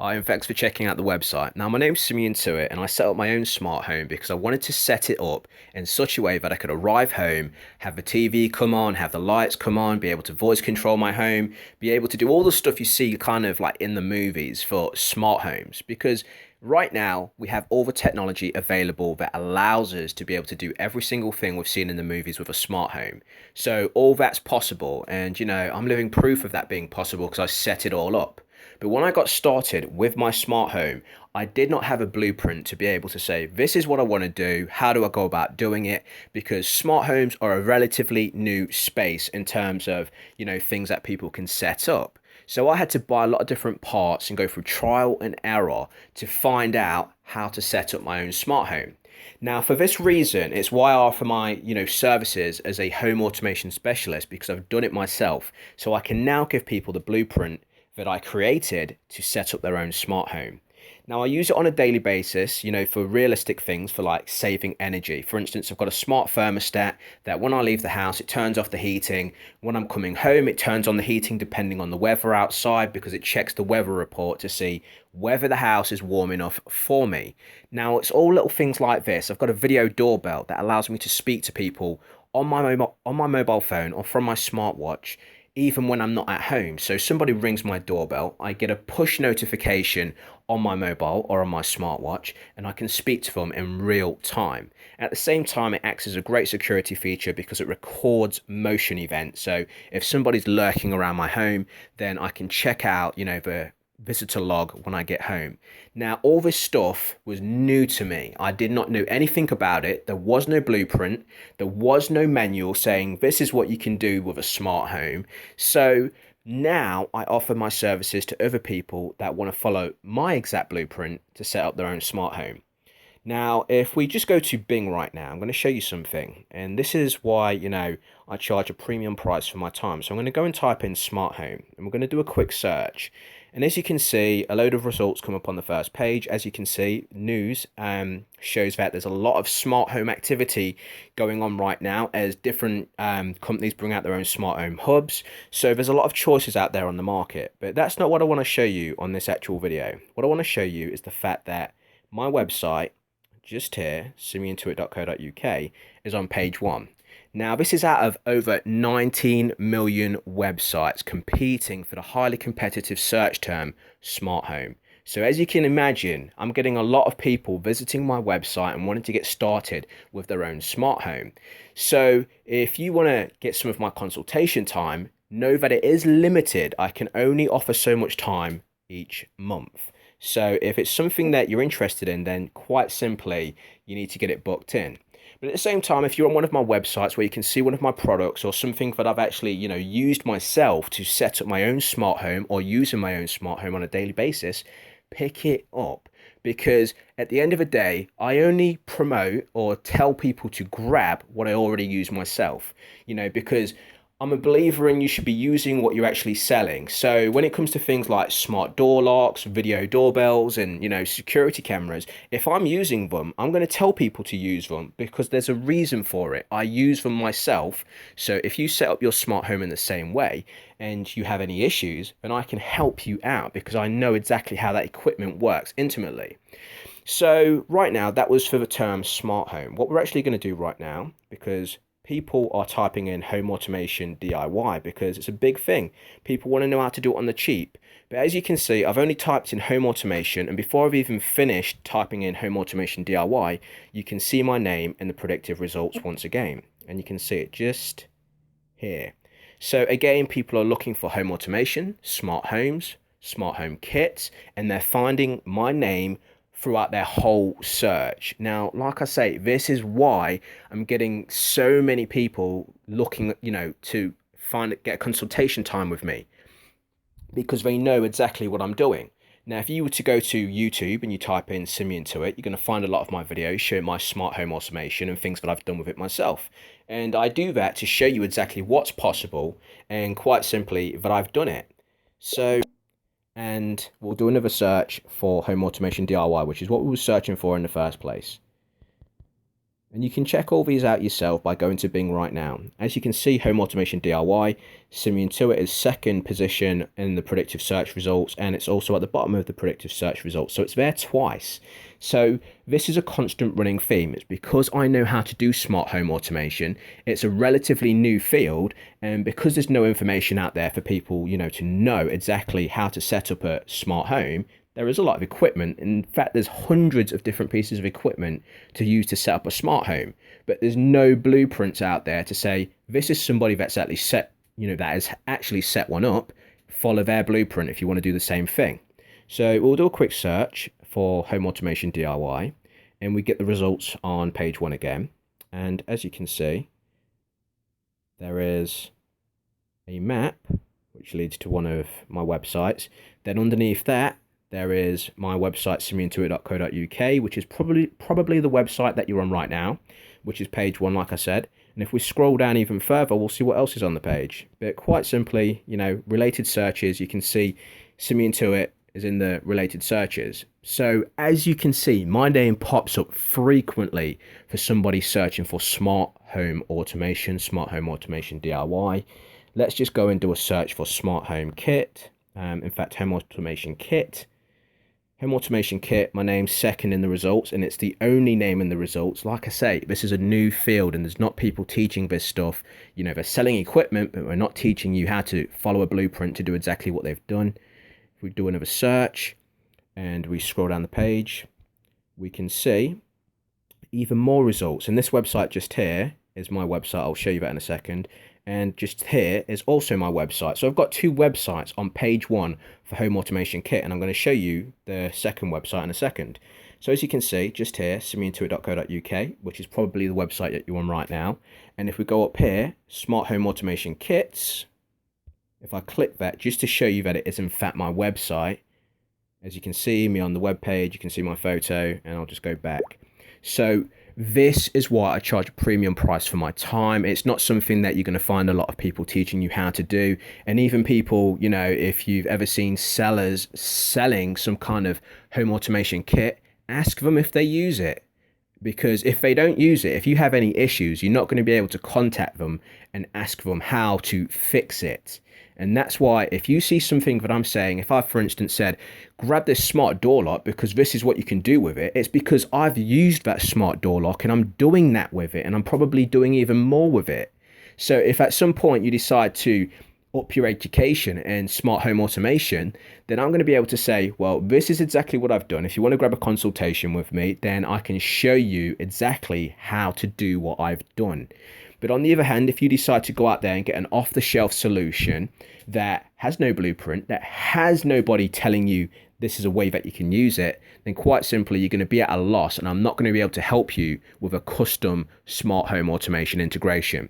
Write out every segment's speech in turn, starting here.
Hi, and thanks for checking out the website. Now, my name's Simeon Tuit, and I set up my own smart home because I wanted to set it up in such a way that I could arrive home, have the TV come on, have the lights come on, be able to voice control my home, be able to do all the stuff you see kind of like in the movies for smart homes. Because right now, we have all the technology available that allows us to be able to do every single thing we've seen in the movies with a smart home. So, all that's possible, and I'm living proof of that being possible because I set it all up. But when I got started with my smart home, I did not have a blueprint to be able to say, this is what I want to do. How do I go about doing it? Because smart homes are a relatively new space in terms of, things that people can set up. So I had to buy a lot of different parts and go through trial and error to find out how to set up my own smart home. Now, for this reason, it's why I offer my, services as a home automation specialist because I've done it myself. So I can now give people the blueprint that I created to set up their own smart home. Now, I use it on a daily basis, for realistic things for like saving energy. For instance, I've got a smart thermostat that when I leave the house, it turns off the heating. When I'm coming home, it turns on the heating depending on the weather outside because it checks the weather report to see whether the house is warm enough for me. Now, it's all little things like this. I've got a video doorbell that allows me to speak to people on my mobile phone or from my smartwatch even when I'm not at home. So somebody rings my doorbell, I get a push notification on my mobile or on my smartwatch, and I can speak to them in real time. At the same time, it acts as a great security feature because it records motion events. So if somebody's lurking around my home, then I can check out, the visitor log when I get home. Now, all this stuff was new to me. I did not know anything about it. There was no blueprint. There was no manual saying this is what you can do with a smart home. So now I offer my services to other people that want to follow my exact blueprint to set up their own smart home. Now, if we just go to Bing right now, I'm going to show you something. And this is why, I charge a premium price for my time. So I'm going to go and type in smart home and we're going to do a quick search. And as you can see, a load of results come up on the first page. As you can see, news shows that there's a lot of smart home activity going on right now as different companies bring out their own smart home hubs. So there's a lot of choices out there on the market. But that's not what I want to show you on this actual video. What I want to show you is the fact that my website, just here, simeontuit.co.uk, is on page 1. Now, this is out of over 19 million websites competing for the highly competitive search term smart home. So as you can imagine, I'm getting a lot of people visiting my website and wanting to get started with their own smart home. So if you want to get some of my consultation time, know that it is limited. I can only offer so much time each month. So if it's something that you're interested in, then quite simply, you need to get it booked in. But at the same time, if you're on one of my websites where you can see one of my products or something that I've actually, used myself to set up my own smart home or using my own smart home on a daily basis, pick it up. Because at the end of the day, I only promote or tell people to grab what I already use myself, because I'm a believer in you should be using what you're actually selling. So when it comes to things like smart door locks, video doorbells, and security cameras, if I'm using them, I'm going to tell people to use them because there's a reason for it. I use them myself. So if you set up your smart home in the same way and you have any issues, then I can help you out because I know exactly how that equipment works intimately. So right now, that was for the term smart home. What we're actually going to do right now, because people are typing in home automation DIY because it's a big thing. People want to know how to do it on the cheap. But as you can see, I've only typed in home automation, and before I've even finished typing in home automation DIY, you can see my name and the predictive results once again. And you can see it just here. So again, people are looking for home automation, smart homes, smart home kits, and they're finding my name throughout their whole search. Now, like I say, this is why I'm getting so many people looking, to get a consultation time with me because they know exactly what I'm doing. Now, if you were to go to YouTube and you type in Simeon Tuit, you're going to find a lot of my videos showing my smart home automation and things that I've done with it myself. And I do that to show you exactly what's possible and quite simply that I've done it. So, and we'll do another search for home automation DIY, which is what we were searching for in the first place. And you can check all these out yourself by going to Bing right now. As you can see, Home Automation DIY, SimianTuit is second position in the predictive search results, and it's also at the bottom of the predictive search results. So it's there twice. So this is a constant running theme. It's because I know how to do smart home automation. It's a relatively new field, and because there's no information out there for people, to know exactly how to set up a smart home, there is a lot of equipment. In fact, there's hundreds of different pieces of equipment to use to set up a smart home, but there's no blueprints out there to say this is somebody that's actually that has actually set one up. Follow their blueprint if you want to do the same thing. So we'll do a quick search for Home Automation DIY, and we get the results on page 1 again. And as you can see, there is a map which leads to one of my websites. Then underneath that, there is my website, simiantuit.co.uk, which is probably the website that you're on right now, which is page 1, like I said. And if we scroll down even further, we'll see what else is on the page. But quite simply, related searches, you can see SimianTuit is in the related searches. So as you can see, my name pops up frequently for somebody searching for smart home automation DIY. Let's just go and do a search for smart home kit. In fact, home automation kit. Home automation kit, my name's second in the results, and it's the only name in the results. Like I say, this is a new field, and there's not people teaching this stuff. They're selling equipment, but we're not teaching you how to follow a blueprint to do exactly what they've done. If we do another search and we scroll down the page, we can see even more results. And this website just here is my website. I'll show you that in a second. And just here is also my website. So I've got 2 websites on page 1 for Home Automation Kit, and I'm going to show you the second website in a second. So as you can see, just here, simiantuit.co.uk, which is probably the website that you're on right now. And if we go up here, Smart Home Automation Kits, if I click that, just to show you that it is in fact my website, as you can see me on the web page, you can see my photo, and I'll just go back. So this is why I charge a premium price for my time. It's not something that you're going to find a lot of people teaching you how to do. And even people, if you've ever seen sellers selling some kind of home automation kit, ask them if they use it. Because if they don't use it, if you have any issues, you're not going to be able to contact them and ask them how to fix it. And that's why if you see something that I'm saying, if I, for instance, said, grab this smart door lock because this is what you can do with it, it's because I've used that smart door lock and I'm doing that with it, and I'm probably doing even more with it. So if at some point you decide to up your education in smart home automation, then I'm going to be able to say, well, this is exactly what I've done. If you want to grab a consultation with me, then I can show you exactly how to do what I've done. But on the other hand, if you decide to go out there and get an off-the-shelf solution that has no blueprint, that has nobody telling you this is a way that you can use it, then quite simply, you're going to be at a loss, and I'm not going to be able to help you with a custom smart home automation integration.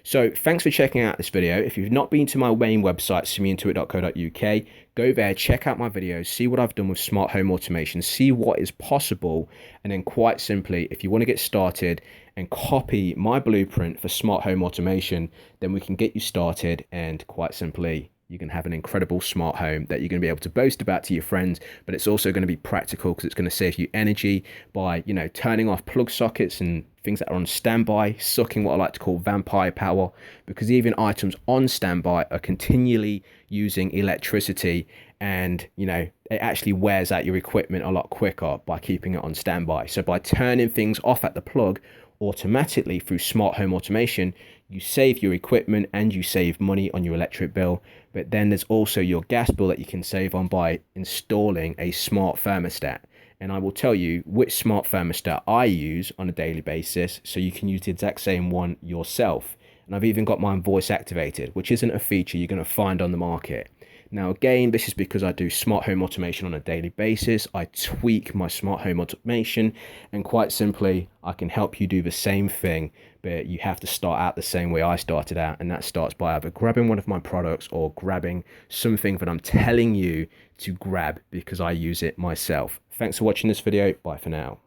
So thanks for checking out this video. If you've not been to my main website, simiantuit.co.uk, go there, check out my videos, see what I've done with smart home automation, see what is possible. And then quite simply, if you want to get started and copy my blueprint for smart home automation, then we can get you started, and quite simply, you can have an incredible smart home that you're going to be able to boast about to your friends, but it's also going to be practical because it's going to save you energy by, turning off plug sockets and things that are on standby, sucking what I like to call vampire power, because even items on standby are continually using electricity, and, it actually wears out your equipment a lot quicker by keeping it on standby. So by turning things off at the plug automatically through smart home automation, you save your equipment and you save money on your electric bill. But then there's also your gas bill that you can save on by installing a smart thermostat. And I will tell you which smart thermostat I use on a daily basis, so you can use the exact same one yourself. And I've even got mine voice activated, which isn't a feature you're going to find on the market. Now, again, this is because I do smart home automation on a daily basis. I tweak my smart home automation, and quite simply, I can help you do the same thing, but you have to start out the same way I started out, and that starts by either grabbing one of my products or grabbing something that I'm telling you to grab because I use it myself. Thanks for watching this video. Bye for now.